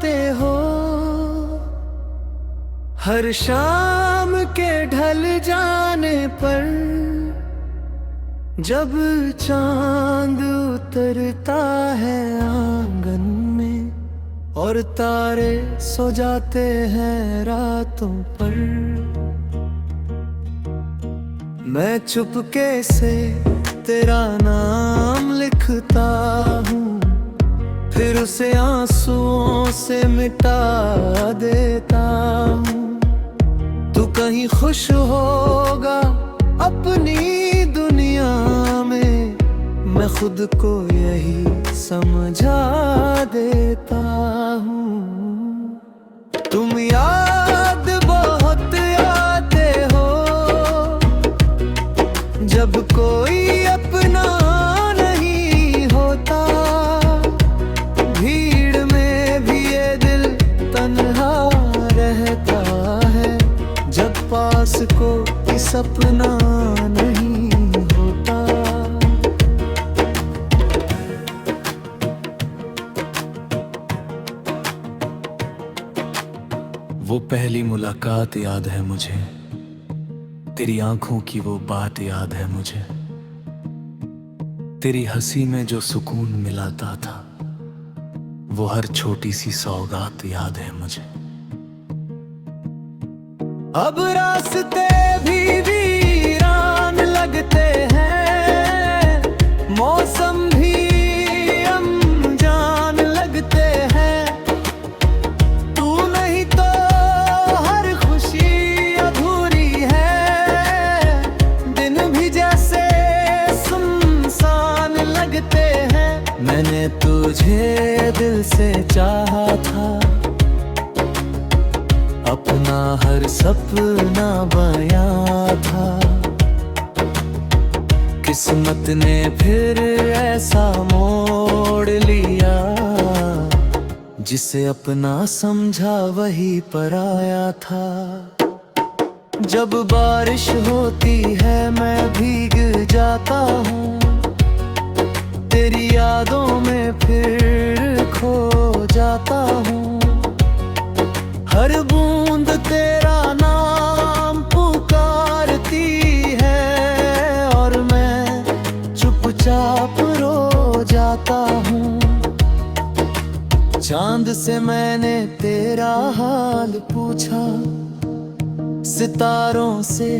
आते हो। हर शाम के ढल जाने पर जब चांद उतरता है आंगन में और तारे सो जाते हैं रातों पर, मैं चुपके से तेरा नाम लिखता हूँ, फिर उसे आंसुओं से मिटा देता हूँ। तू कहीं खुश होगा अपनी दुनिया में, मैं खुद को यही समझा देता हूँ। तुम याद बहुत आते हो जब कोई अपना नहीं होता, भीड़ में भी ये दिल तन्हा रहता है, जब पास कोई सपना नहीं होता। वो पहली मुलाकात याद है मुझे, तेरी आंखों की वो बात याद है मुझे, तेरी हंसी में जो सुकून मिलाता था, वो हर छोटी सी सौगात याद है मुझे। अब रास्ते भी वीरान लगते हैं, मौसम भी अनजान लगते हैं, तू नहीं तो हर खुशी अधूरी है, दिन भी जैसे सुनसान लगते हैं। मैंने तुझे दिल से चाहा था, अपना हर सपना बयां था, किस्मत ने फिर ऐसा मोड़ लिया, जिसे अपना समझा वही पराया था। जब बारिश होती है मैं भीग जाता हूँ, तेरी यादों में फिर खो जाता हूँ। हर बूंद तेरा नाम पुकारती है और मैं चुपचाप रो जाता हूँ। चांद से मैंने तेरा हाल पूछा, सितारों से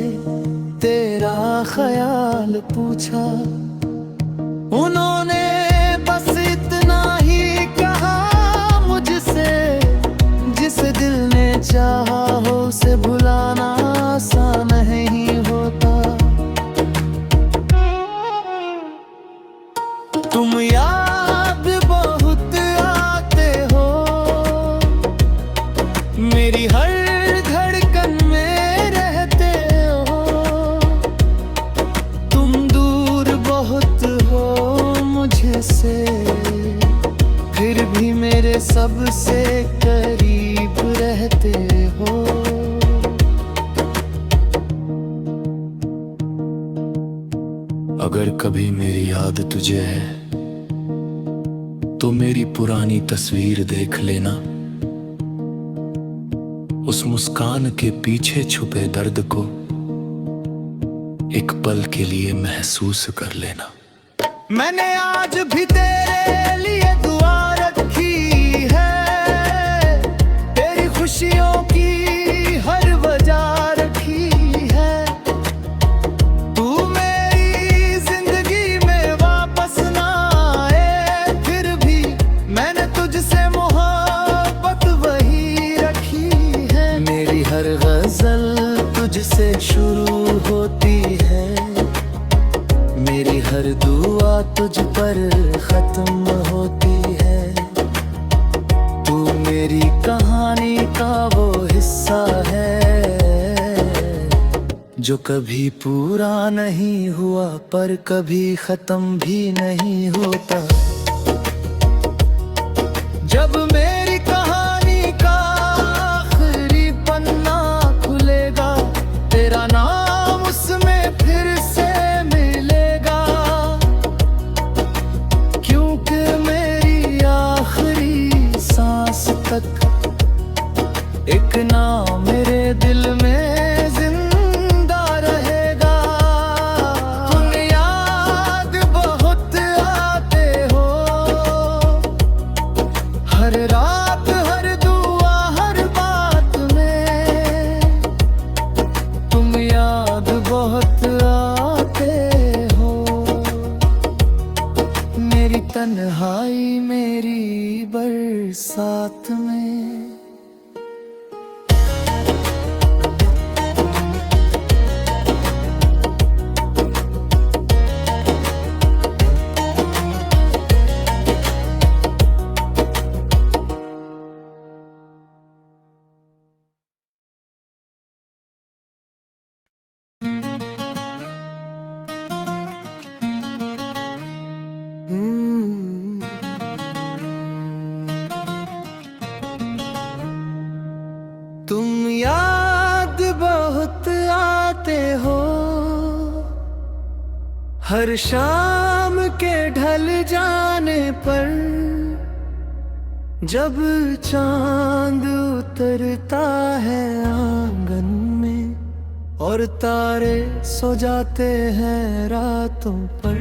तेरा ख्याल पूछा, उन्होंने बस इतना ही कहा मुझसे, जिस दिल ने चाहा हो उसे भुलाना आसान नहीं होता। तुम याद बहुत आते हो, मेरी हर धड़कन में रहते हो, तुम दूर बहुत हो मुझसे, फिर भी मेरे सबसे करीब रहते हो। अगर कभी मेरी याद तुझे है तो मेरी पुरानी तस्वीर देख लेना, उस मुस्कान के पीछे छुपे दर्द को एक पल के लिए महसूस कर लेना। मैंने आज भी तेरे लिए दुआ रखी है, तेरी खुशियों की हर वजह रखी है, तू मेरी जिंदगी में वापस ना आए, फिर भी मैंने तुझसे मोहब्बत वही रखी है। मेरी हर गजल तुझसे शुरू होती है, मेरी हर दुआ तुझ पर खत्म होती है, तू मेरी कहानी का वो हिस्सा है जो कभी पूरा नहीं हुआ पर कभी खत्म भी नहीं होता। जब मेरी कहानी का आखिरी पन्ना खुलेगा, तेरा नाम उसमें फिर से मिलेगा, क्योंकि मेरी आखिरी सांस तक एक नाम मेरे दिल में जिंदा रहेगा। तुम याद बहुत आते हो, हर रात हर दुआ हर बात में तुम याद बहुत आते हो। मेरी तन्हाई मेरी बरसात में। तुम याद बहुत आते हो, हर शाम के ढल जाने पर जब चांद उतरता है आंगन में और तारे सो जाते हैं रातों पर।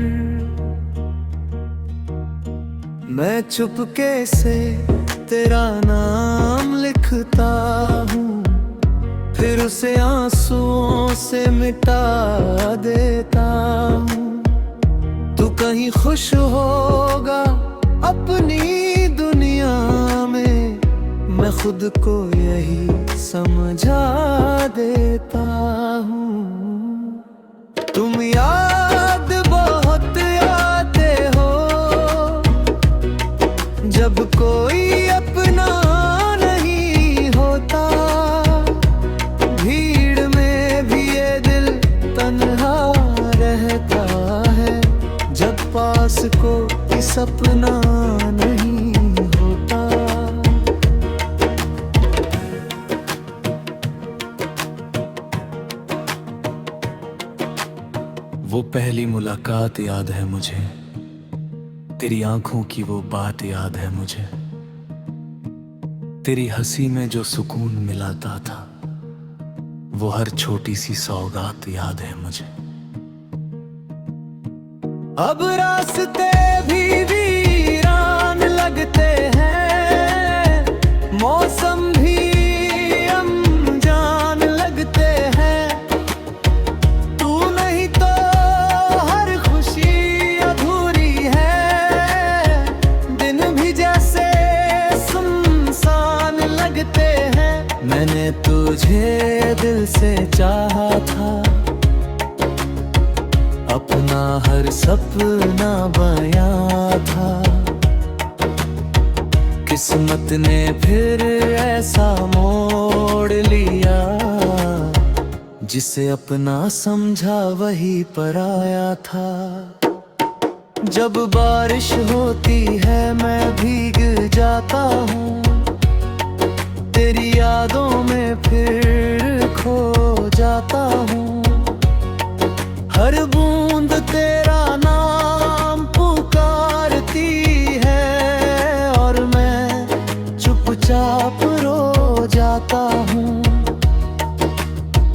मैं चुपके से तेरा नाम लिखता हूँ, फिर उसे आंसुओं से मिटा देता हूँ। तू कहीं खुश होगा अपनी दुनिया में, मैं खुद को यही समझा देता हूँ। तुम याद बहुत आते हो, जब कोई अपना नहीं होता। भीड़ में भी ये दिल तन्हा रहता है, जब पास कोई सपना नहीं होता। वो पहली मुलाकात याद है मुझे, तेरी आंखों की वो बात याद है मुझे। तेरी हंसी में जो सुकून मिलाता था, वो हर छोटी सी सौगात याद है मुझे। अब रास्ते भी वीरान लगते हैं, मौसम भी अनजान लगते हैं। तू नहीं तो हर खुशी अधूरी है, दिन भी जैसे सुनसान लगते हैं। मैंने तुझे दिल से चाहा था, अपना हर सपना बयां था। किस्मत ने फिर ऐसा मोड़ लिया, जिसे अपना समझा वही पराया था। जब बारिश होती है मैं भीग जाता हूँ, तेरी यादों में फिर खो जाता हूँ। हर बूंद तेरा नाम पुकारती है और मैं चुपचाप रो जाता हूँ।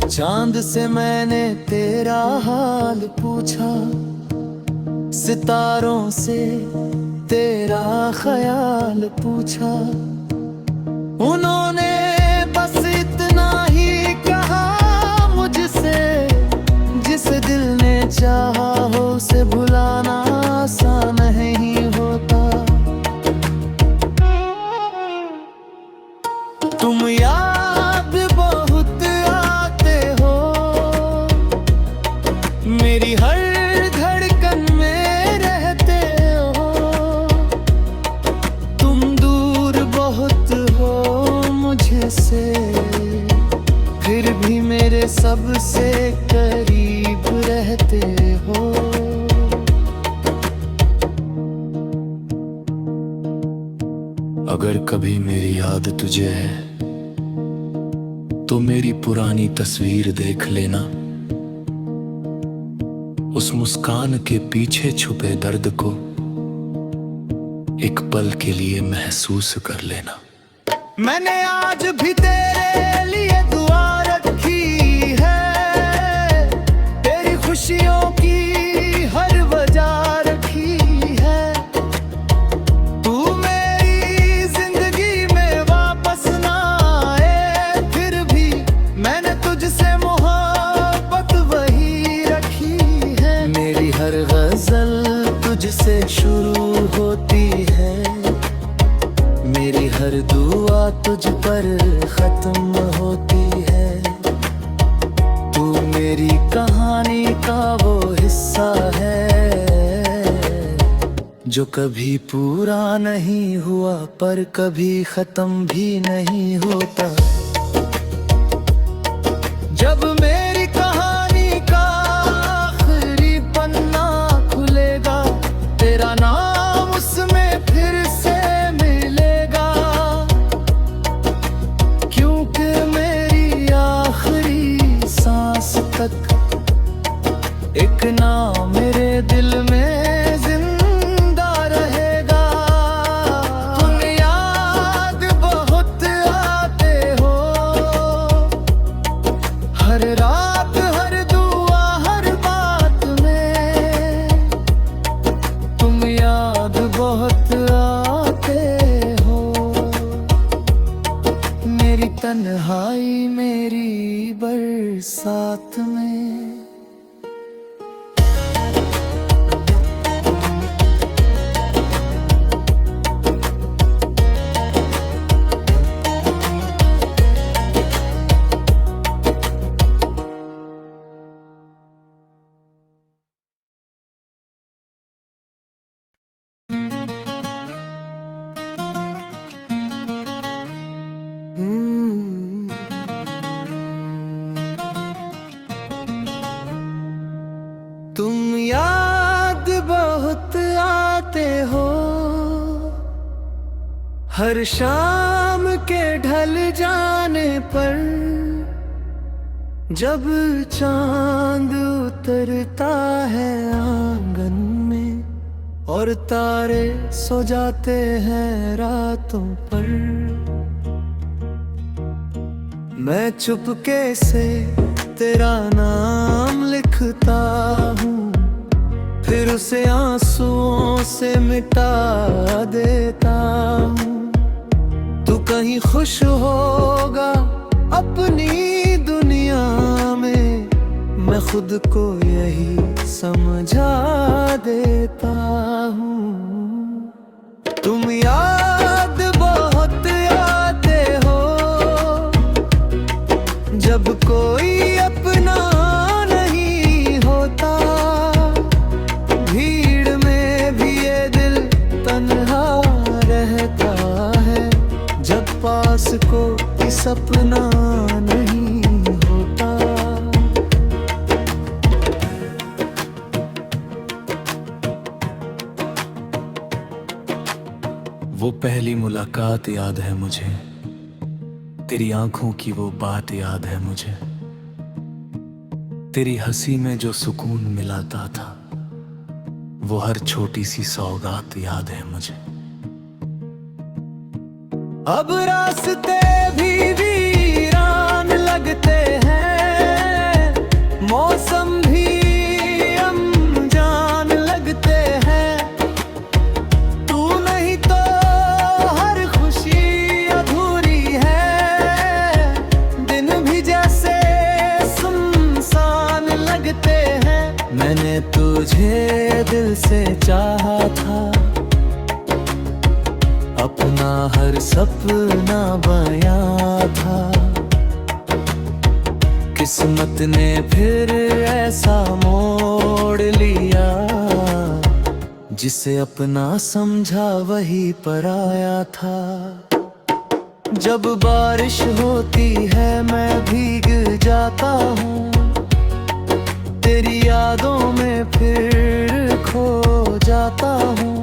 चांद से मैंने तेरा हाल पूछा, सितारों से तेरा ख्याल पूछा। उन्होंने बस इतना ही कहा मुझसे, जिस दिल ने चाहा हो उसे भुलाना आसान नहीं होता। तुम याद बहुत आते हो, मेरी हर धड़कन में रहते हो। तुम दूर बहुत हो मुझसे, फिर भी मेरे सबसे करीब रहते हो। अगर कभी मेरी याद तुझे है तो मेरी पुरानी तस्वीर देख लेना। उस मुस्कान के पीछे छुपे दर्द को एक पल के लिए महसूस कर लेना। मैंने आज भी तेरे लिए दुआ रखी है, तेरी खुशियों की हर वजह रखी है। तू मेरी जिंदगी में वापस ना आए, फिर भी मैंने तुझसे मोहब्बत वही रखी है। मेरी हर गजल तुझसे शुरू होती है, मेरी हर दुआ तुझ पर खत्म होती है। तू मेरी कहानी का वो हिस्सा है जो कभी पूरा नहीं हुआ पर कभी खत्म भी नहीं होता। जब मेरी कहानी का आखिरी पन्ना खुलेगा, तेरा नाम उसमें फिर से मिलेगा, क्योंकि मेरी आखिरी सांस तक एक नाम मेरे दिल में जिंदा रहेगा। तुम याद बहुत आते हो, हर रात हर दुआ हर बात में तुम याद बहुत आते हो। मेरी तन्हाई मेरी बरसात में। तुम याद बहुत आते हो, हर शाम के ढल जाने पर, जब चांद उतरता है आंगन में और तारे सो जाते हैं रातों पर। मैं चुपके से तेरा नाम लिखता हूँ, फिर उसे आंसुओं से मिटा देता हूँ। तू कहीं खुश होगा अपनी दुनिया में, मैं खुद को यही समझा देता हूँ। तुम याद बहुत आते हो, जब कोई अपना नहीं होता, भीड़ में भी ये दिल तन्हा रहता है, जब पास कोई सपना नहीं होता। वो पहली मुलाकात याद है मुझे, तेरी आंखों की वो बात याद है मुझे, तेरी हंसी में जो सुकून मिलाता था, वो हर छोटी सी सौगात याद है मुझे। अब रास्ते भी वीरान लगते हैं, मौसम भी अनजान लगते हैं। तू नहीं तो हर खुशी अधूरी है, दिन भी जैसे सुनसान लगते हैं। मैंने तुझे दिल से चाहा था, अपना हर सपना बयां था, किस्मत ने फिर ऐसा मोड़ लिया, जिसे अपना समझा वही पराया था। जब बारिश होती है मैं भीग जाता हूँ, तेरी यादों में फिर खो जाता हूँ।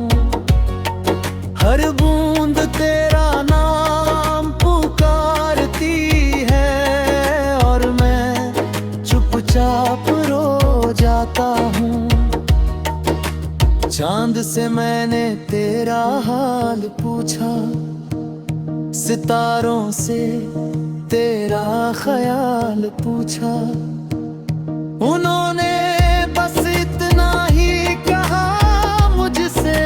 हर बूंद तेरा नाम पुकारती है और मैं चुपचाप रो जाता हूँ। चांद से मैंने तेरा हाल पूछा, सितारों से तेरा ख्याल पूछा, उन्होंने बस इतना ही कहा मुझसे,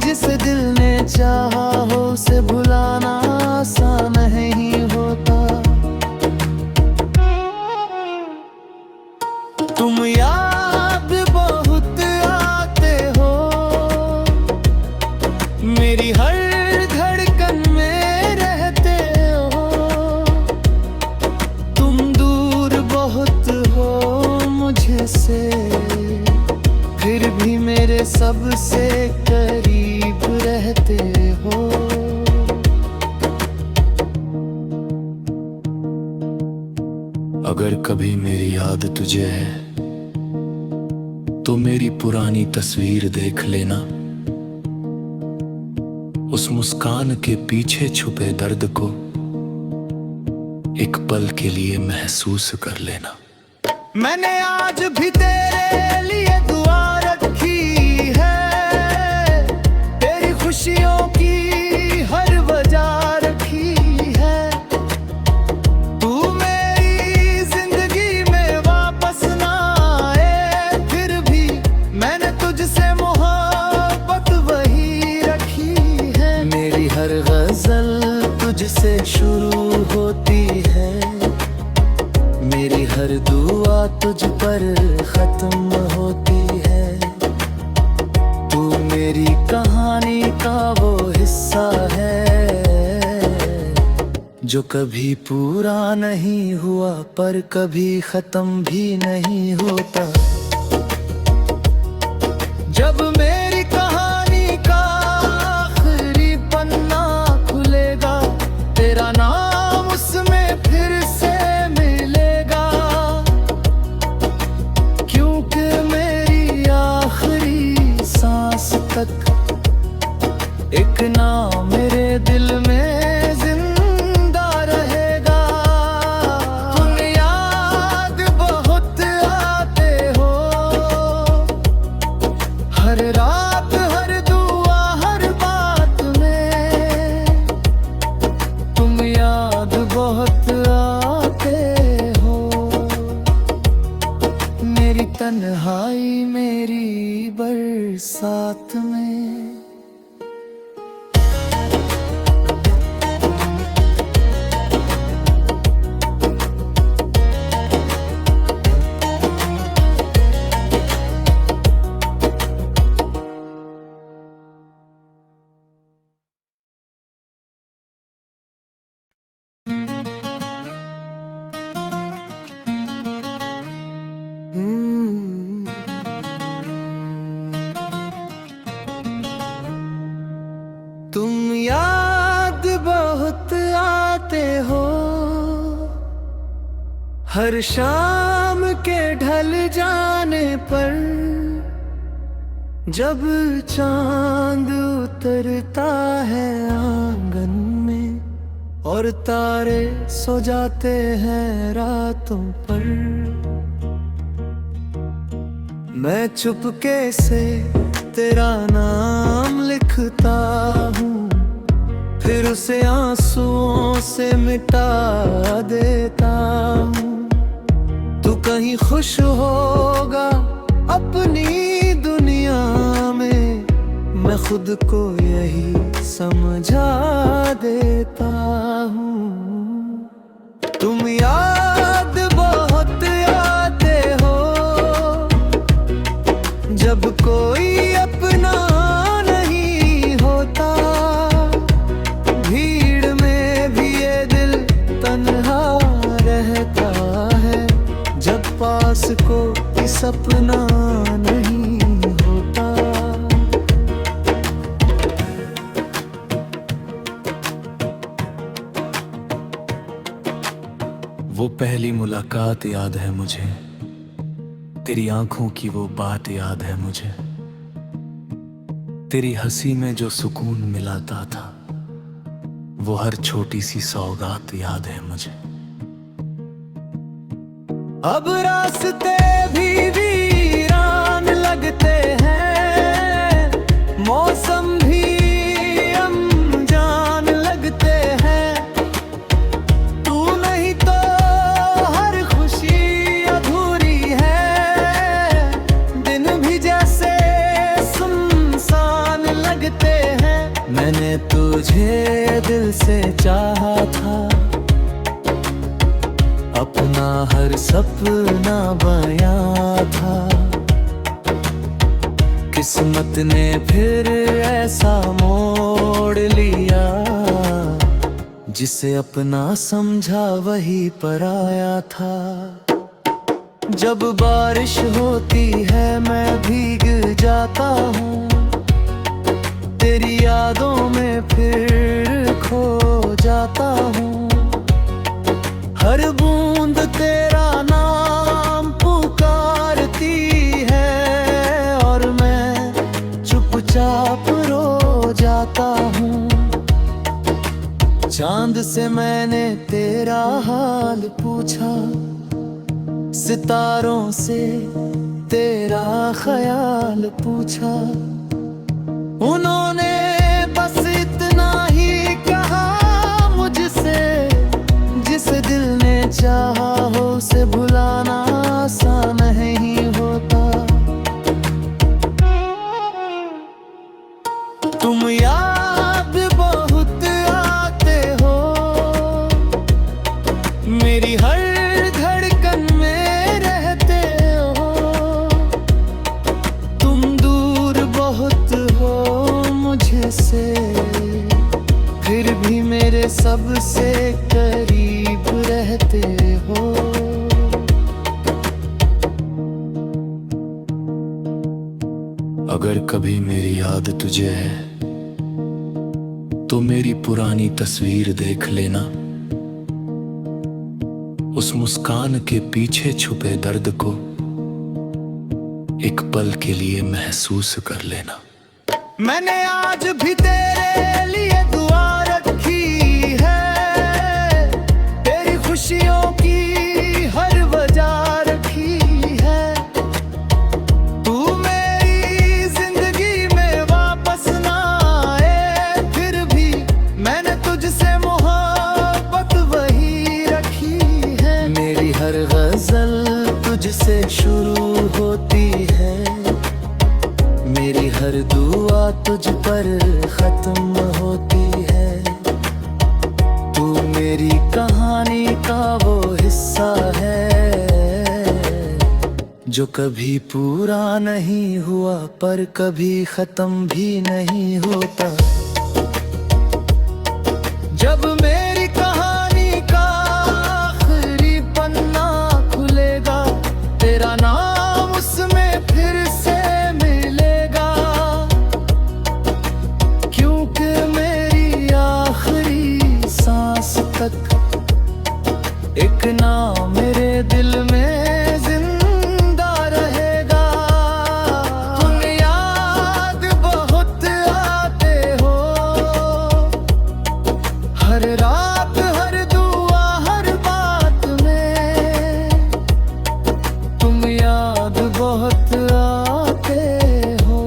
जिस दिल ने चाहा हो उसे भुलाना आसान नहीं होता। तुम याद बहुत आते हो, मेरी हर धड़कन में रहते हो। तुम दूर बहुत हो मुझसे, फिर भी मेरे सबसे करीब रहते हो। अगर कभी मेरी याद तुझे है तो मेरी पुरानी तस्वीर देख लेना, उस मुस्कान के पीछे छुपे दर्द को एक पल के लिए महसूस कर लेना। मैंने आज भी तेरे लिए दुआ रखी है, तेरी खुशियों की हर वजह रखी है। तू मेरी जिंदगी में वापस ना आए, फिर भी मैंने तुझसे मोहब्बत वही रखी है। मेरी हर गजल तुझसे शुरू होती है, मेरी हर दुआ तुझ पर खत्म होती है। तू मेरी कहानी का वो हिस्सा है जो कभी पूरा नहीं हुआ पर कभी खत्म भी नहीं होता। जब मेरी कहानी का आखिरी पन्ना खुलेगा, तेरा नाम उसमें फिर से मिलेगा, क्योंकि मेरी आखिरी सांस तक एक नाम मेरे दिल में जिंदा रहेगा। तुम याद बहुत आते हो, हर रात हर दुआ हर बात में। तुम याद बहुत आते हो, मेरी तन्हाई मेरी बरसात में। तुम याद बहुत आते हो, हर शाम के ढल जाने पर, जब चांद उतरता है आंगन में और तारे सो जाते हैं रातों पर। मैं चुपके से तेरा नाम लिखता हूँ, फिर उसे आंसुओं से मिटा देता हूँ। तू कहीं खुश होगा अपनी दुनिया में, मैं खुद को यही समझा देता हूँ। तुम याद बहुत आते हो, जब कोई अपना नहीं होता, भीड़ में भी ये दिल तन्हा रहता है, जब पास कोई सपना नहीं होता। वो पहली मुलाकात याद है मुझे, तेरी आंखों की वो बात याद है मुझे, तेरी हंसी में जो सुकून मिलाता था, वो हर छोटी सी सौगात याद है मुझे। अब रास्ते भी वीरान लगते हैं, मौसम भी अनजान लगते रहा था, अपना हर सपना बयां था। किस्मत ने फिर ऐसा मोड़ लिया, जिसे अपना समझा वही पराया था। जब बारिश होती है मैं भीग जाता हूँ, तेरी यादों में फिर खो जाता हूँ। हर बूंद तेरा नाम पुकारती है, और मैं चुपचाप रो जाता हूँ। चांद से मैंने तेरा हाल पूछा, सितारों से तेरा ख्याल पूछा। उन्होंने बस इतना ही कहा मुझसे, जिसे दिल ने चाहा हो उसे भुलाना आसान नहीं होता। तुम याद बहुत आते हो, मेरी हर धड़कन में रहते हो। तुम दूर बहुत हो मुझसे, फिर भी मेरे सबसे करीब रहते हो। अगर कभी मेरी याद तुझे है तो मेरी पुरानी तस्वीर देख लेना। उस मुस्कान के पीछे छुपे दर्द को एक पल के लिए महसूस कर लेना। मैंने आज भी तेरे लिए दुआ रखी है, तेरी खुशियों की हर वजह रखी है। तू मेरी जिंदगी में वापस ना आए, फिर भी मैंने तुझसे मोहब्बत वही रखी है। मेरी हर गजल तुझसे शुरू होती है, मेरी हर दुआ तुझ पर खत्म होती है। तू मेरी कहानी का वो हिस्सा है, जो कभी पूरा नहीं हुआ पर कभी खत्म भी नहीं होता। जब मेरी कहानी का आखिरी पन्ना खुलेगा, तेरा नाम उसमें फिर से मिलेगा। क्योंकि मेरी आखिरी सांस तक एक नाम मेरे दिल में जिंदा रहेगा। तुम याद बहुत आते हो, हर रात हर दुआ हर बात में। तुम याद बहुत आते हो,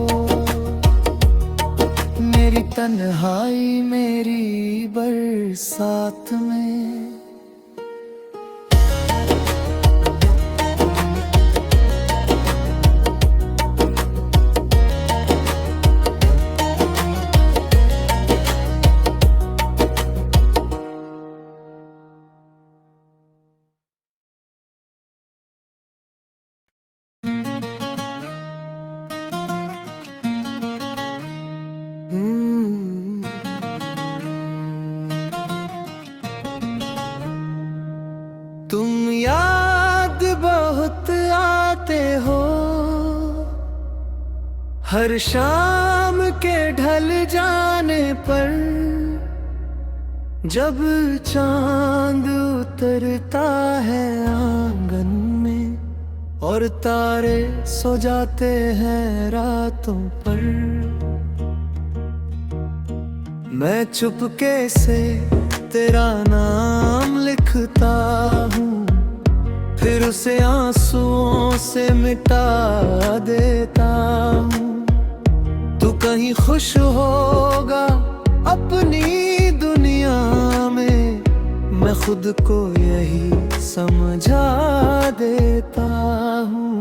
मेरी तन्हाई मेरी बरसात में। तुम याद बहुत आते हो, हर शाम के ढल जाने पर। जब चांद उतरता है आंगन में, और तारे सो जाते हैं रातों पर। मैं चुपके से तेरा नाम लिखता हूँ, फिर उसे आंसुओं से मिटा देता हूँ। तू कहीं खुश होगा अपनी दुनिया में, मैं खुद को यही समझा देता हूँ।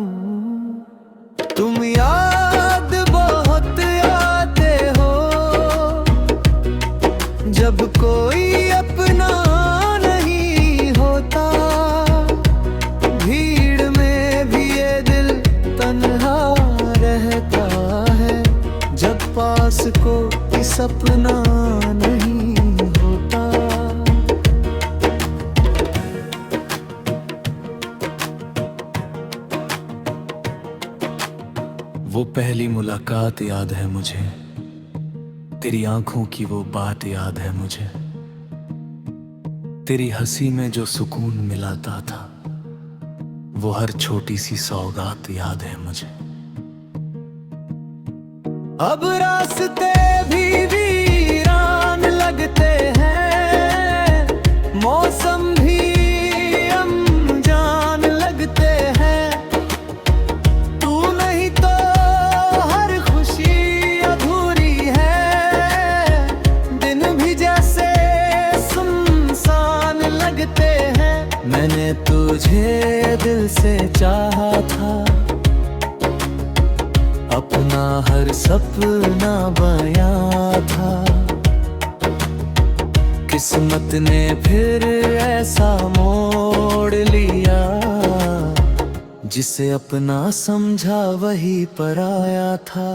तुम याद बहुत आते हो, जब कोई अपना वो पहली मुलाकात याद है मुझे, तेरी आंखों की वो बात याद है मुझे, तेरी हंसी में जो सुकून मिलाता था, वो हर छोटी सी सौगात याद है मुझे। अब रास्ते भी वीरान लगते हैं, मौसम भी अनजान लगते हैं, तू नहीं तो हर खुशी अधूरी है, दिन भी जैसे सुनसान लगते हैं। मैंने तुझे दिल से चाहा था, अपना हर सपना बयां था, किस्मत ने फिर ऐसा मोड़ लिया, जिसे अपना समझा वही पराया था।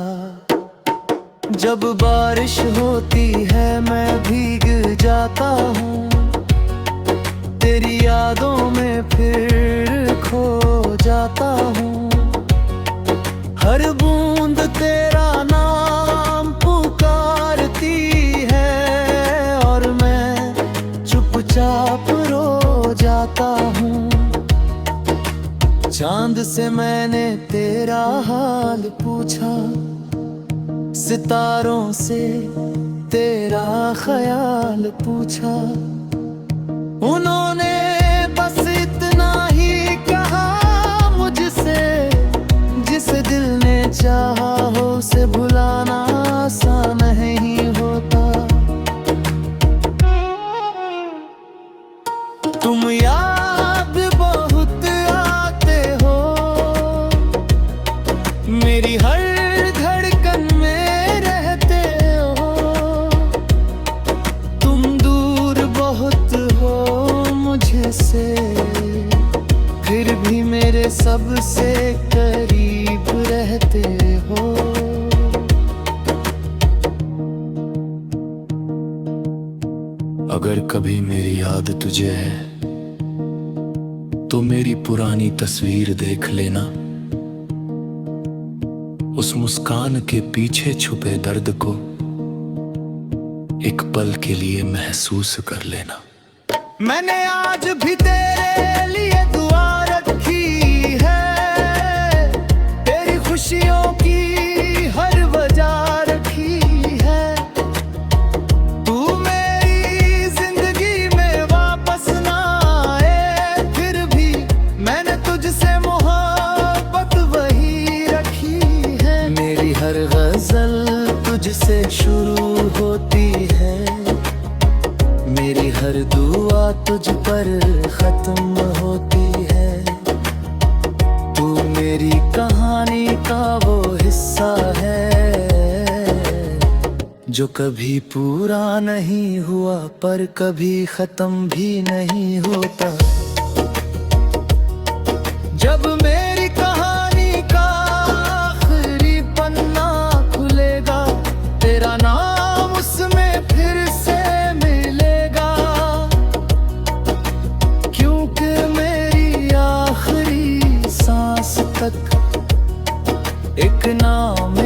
जब बारिश होती है मैं भीग जाता हूँ, तेरी यादों में फिर खो जाता हूँ। हर बूंद तेरा नाम पुकारती है, और मैं चुपचाप रो जाता हूँ। चांद से मैंने तेरा हाल पूछा, सितारों से तेरा ख्याल पूछा, उन्होंने बस इतना ही कहा मुझसे, जिसे दिल ने चाहा हो उसे भुलाना आसान नहीं होता। तुम याद बहुत आते हो, मेरी हर धड़कन में रहते हो, तुम दूर बहुत हो मुझसे, फिर भी मेरे सबसे करीब रहते हो। अगर कभी मेरी याद तुझे है तो मेरी पुरानी तस्वीर देख लेना, उस मुस्कान के पीछे छुपे दर्द को एक पल के लिए महसूस कर लेना। मैंने आज भी तेरे लिए दुआ रखी है, तेरी खुशियों की हर वजह रखी है, तू मेरी जिंदगी में वापस ना आए, फिर भी मैंने तुझसे मोहब्बत वही रखी है। मेरी हर गजल तुझसे शुरू होती है, मेरी हर दुआ तुझ पर खत्म होती है, तू मेरी कहानी का वो हिस्सा है, जो कभी पूरा नहीं हुआ पर कभी खत्म भी नहीं होता। जब मेरी कहानी का आखिरी पन्ना खुलेगा, तेरा नाम उसमें फिर से मिलेगा, क्योंकि मेरी आखिरी सांस तक एक नाम